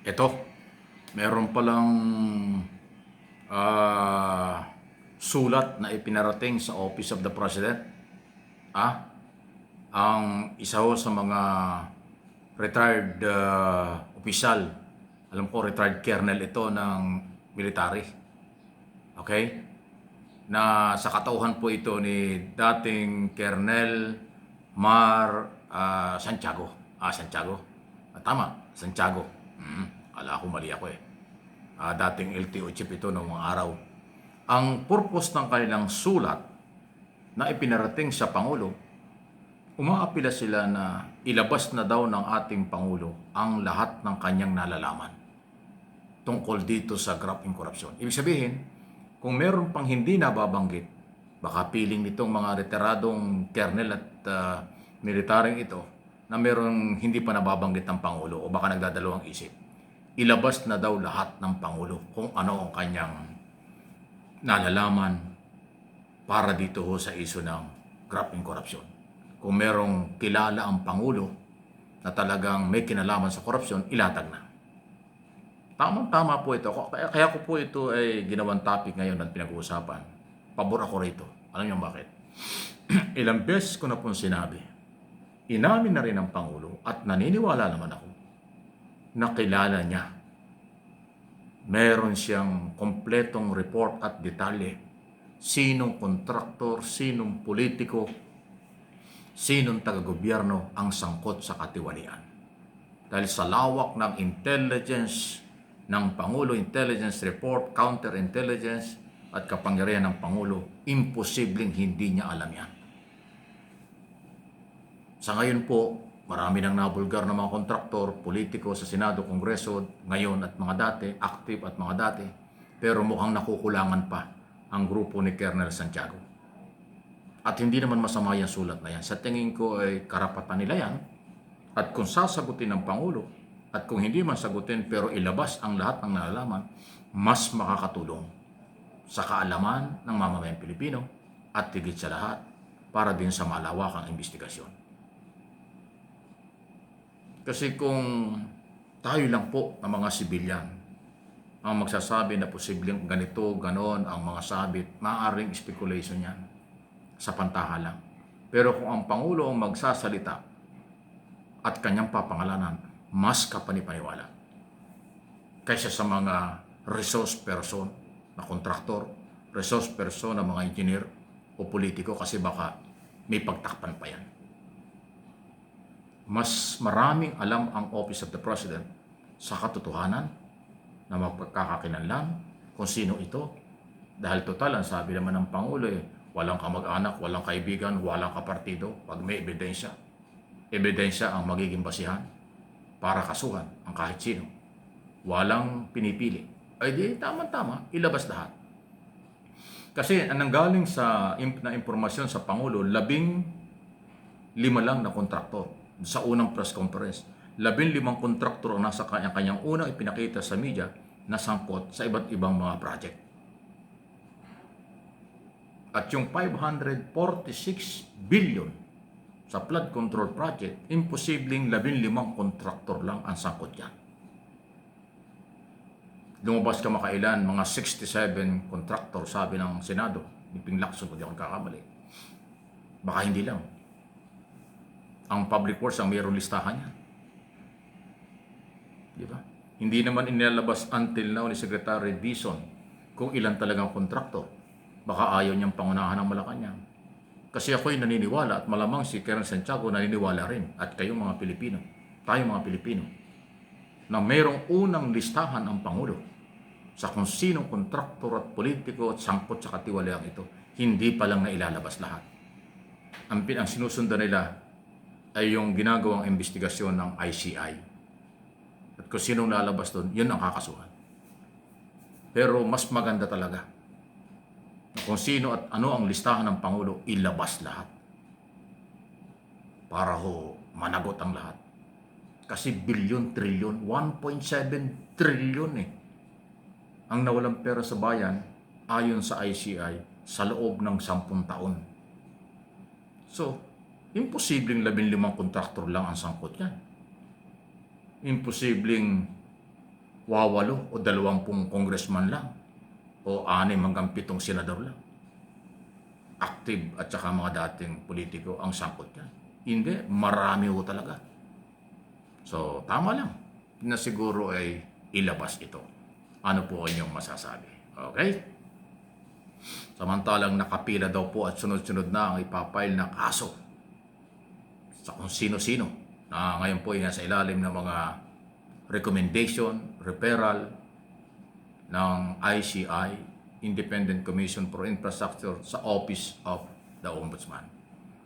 Ito, meron palang sulat na ipinarating sa Office of the President. Ang isa ho sa mga retired opisyal, alam ko retired colonel ito ng military. Okay? Na sa katauhan po ito ni dating Colonel Santiago. Santiago. Tama, Santiago. Kala ko mali ako eh. Dating LTO chief ito noong mga araw. Ang purpose ng kanilang sulat na ipinarating sa Pangulo, umaapila sila na ilabas na daw ng ating Pangulo ang lahat ng kanyang nalalaman tungkol dito sa graft and corruption. Ibig sabihin, kung meron pang hindi nababanggit, baka piling nitong mga retiradong kernel at militaring ito na merong hindi pa nababanggit ng Pangulo o baka nagdadalawang isip. Ilabas na daw lahat ng Pangulo kung ano ang kanyang nalalaman para dito ho sa iso ng graft and corruption. Kung merong kilala ang Pangulo na talagang may kinalaman sa korupsyon, ilatag na. Tamang-tama po ito. Kaya ko po ito ay ginawang topic ngayon at pinag-uusapan. Pabor ako rito. Alam niyo bakit? Ilang beses ko na pong sinabi, inamin na rin ang Pangulo at naniniwala naman ako na kilala niya. Meron siyang kompletong report at detalye. Sinong kontraktor, sinong politiko, sinong taga-gobyerno ang sangkot sa katiwalian. Dahil sa lawak ng intelligence ng Pangulo, intelligence report, counterintelligence at kapangyarihan ng Pangulo, imposibleng hindi niya alam yan. Sa ngayon po, marami nang nabulgar na mga kontraktor, politiko sa Senado, Kongreso, ngayon at mga dati, active at mga dati, pero mukhang nakukulangan pa ang grupo ni Colonel Santiago. At hindi naman masama yung sulat na yan. Sa tingin ko ay karapatan nila yan. At kung sasagutin ng Pangulo, at kung hindi man sagutin pero ilabas ang lahat ng nalalaman, mas makakatulong sa kaalaman ng mamamayang Pilipino at higit sa lahat para din sa malawakang investigasyon. Kasi kung tayo lang po ng mga sibilyan ang magsasabi na posibleng ganito, ganon ang mga sabit, maaaring speculation yan sa pantahalang. Pero kung ang Pangulo ang magsasalita at kanyang papangalanan, mas kapanipaniwala kaysa sa mga resource person na kontraktor, resource person na mga engineer o politiko kasi baka may pagtakpan pa yan. Mas maraming alam ang Office of the President sa katotohanan na magpagkakakinanlan kung sino ito. Dahil total, ang sabi naman ng Pangulo walang kamag-anak, walang kaibigan, walang kapartido. Pag may ebidensya ang magiging basihan para kasuhan ang kahit sino. Walang pinipili. Ay di, tama-tama, ilabas lahat. Kasi ang nanggaling sa impormasyon sa Pangulo, 15 lang na kontraktor sa unang press conference. 15 kontraktor ang nasa kanyang unang ipinakita sa media na sangkot sa iba't ibang mga project. At yung 546 billion sa flood control project, imposibleng 15 kontraktor lang ang sangkot yan. Lumabas ka makailan, mga 67 kontraktor, sabi ng Senado, ni Ping Lacson, kung di ako kakamali. Baka hindi lang. Ang Public Works ang mayroong listahan yan. Di ba? Hindi naman inilabas until now ni Secretary Dizon kung ilan talagang kontraktor. Baka ayaw niyang pangunahan ng Malacanang. Kasi ako'y naniniwala at malamang si Colonel Santiago naniniwala rin at kayong mga Pilipino, tayong mga Pilipino, na mayroong unang listahan ang Pangulo sa kung sinong kontraktor at politiko at sangkot sa katiwaliang ito. Hindi pa lang na ilalabas lahat. Ang sinusundan nila ay yung ginagawang investigasyon ng ICI. At kung sinong lalabas doon, yun ang kakasuhan. Pero mas maganda talaga kung sino at ano ang listahan ng Pangulo, ilabas lahat. Para ho, managot ang lahat. Kasi bilyon, trilyon, 1.7 trilyon ang nawalang pera sa bayan ayon sa ICI sa loob ng 10 taon. So, imposibleng 15 kontraktor lang ang sangkot yan. Imposibleng wawalo o 20 congressman lang o 6 hanggang 7 senador lang. Active at saka mga dating politiko ang sangkot yan. Hindi, marami ho talaga. So, tama lang na siguro ay ilabas ito. Ano po inyong masasabi? Okay? Samantalang nakapila daw po at sunod-sunod na ang ipapile na kaso sa kung sino-sino na ngayon po ay nasa ilalim ng mga recommendation, referral ng ICI, Independent Commission for Infrastructure, sa Office of the Ombudsman.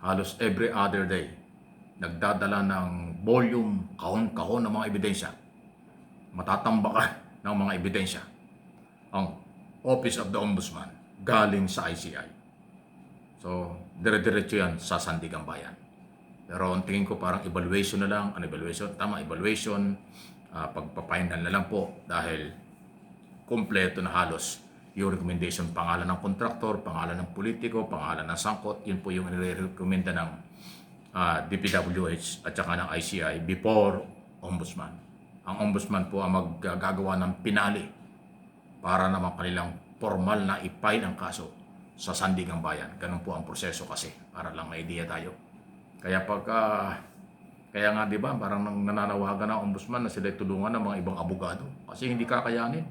Halos every other day, nagdadala ng volume, kahon-kahon ng mga ebidensya. Matatambakan ng mga ebidensya ang Office of the Ombudsman galing sa ICI. So, dire-diretso yan sa Sandigang Bayan. Pero ang tingin ko parang evaluation na lang. Ano evaluation? Tama, evaluation. Pagpapahinal na lang po dahil kompleto na halos yung recommendation, pangalan ng kontraktor, pangalan ng politiko, pangalan ng sangkot. Yun po yung nire-recommenda ng DPWH at saka ng ICI before Ombudsman. Ang Ombudsman po ang maggagawa ng pinali para naman kanilang formal na i-file ang kaso sa Sandigang Bayan. Ganun po ang proseso kasi, para lang may idea tayo. Kaya kaya nga 'di ba, parang nananawagan ng Ombudsman na sila tulungan ng mga ibang abogado kasi hindi kakayanin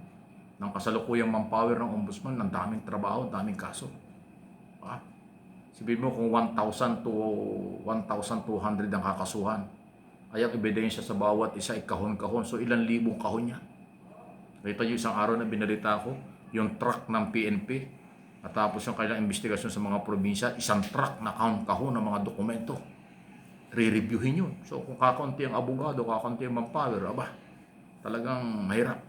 ng kasalukuyang manpower ng Ombudsman, ng daming trabaho, daming kaso. Sabihin mo kung 1,000 to 1,200 ang kakasuhan, ay ang ebidensya sa bawat isa ay kahon-kahon. So ilang libong kahon yan. Kita nyo isang araw na binalita ko, yung truck ng PNP, at tapos yung kailang investigasyon sa mga probinsya, isang truck na kahon-kahon ng mga dokumento. Re-reviewin yun. So kung kakunti ang abogado, kakunti ang manpower, talagang mahirap.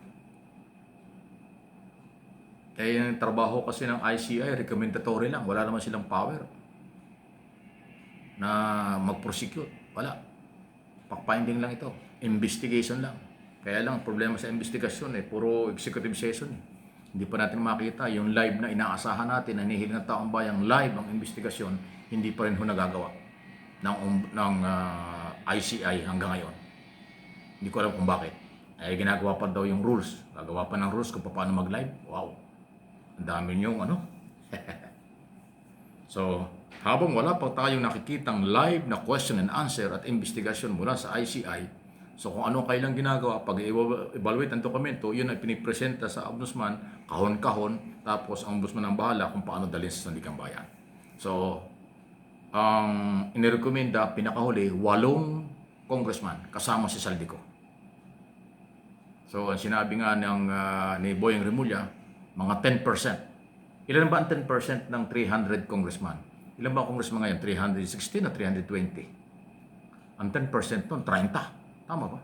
Yung trabaho kasi ng ICI, recommendatory lang. Wala naman silang power na mag-prosecute. Wala. Fact-finding lang ito. Investigation lang. Kaya lang, problema sa investigasyon puro executive session. Hindi pa natin makita yung live na inaasahan natin, na hinihiling ng taong bayang live ang investigasyon, hindi pa rin nagagawa ng ICI hanggang ngayon. Hindi ko alam kung bakit. Ginagawa pa daw yung rules. Gagawa pa ng rules kung paano mag-live. Wow. Ang dami niyong So, habang wala pa tayong nakikitang live na question and answer at investigasyon mula sa ICI, so kung ano kailang ginagawa, pag evaluate ang dokumento, yun ay pinipresenta sa Ombudsman, kahon-kahon, tapos ang Ombudsman ang bahala kung paano dalhin sa Sandigang Bayan. So, ang inirekomenda, pinakahuli, 8 congressman, kasama si Saldico. So, ang sinabi nga ni Boyeng Remulla, mga 10%. Ilan ba ang 10% ng 300 congressman? Ilan ba ang congressman ngayon? 316 na 320? Ang 10% nun, 30. Tama ba?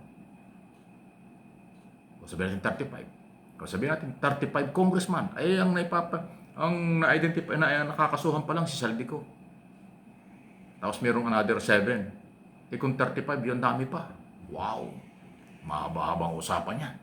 O sabihin natin 35. O sabihin natin 35 congressman. Ay ang na-identify, nakakasuhan pa lang si Saldico. Tapos mayroong another 7. Kung 35, yun dami pa. Wow! Mahaba-habang usapan yan.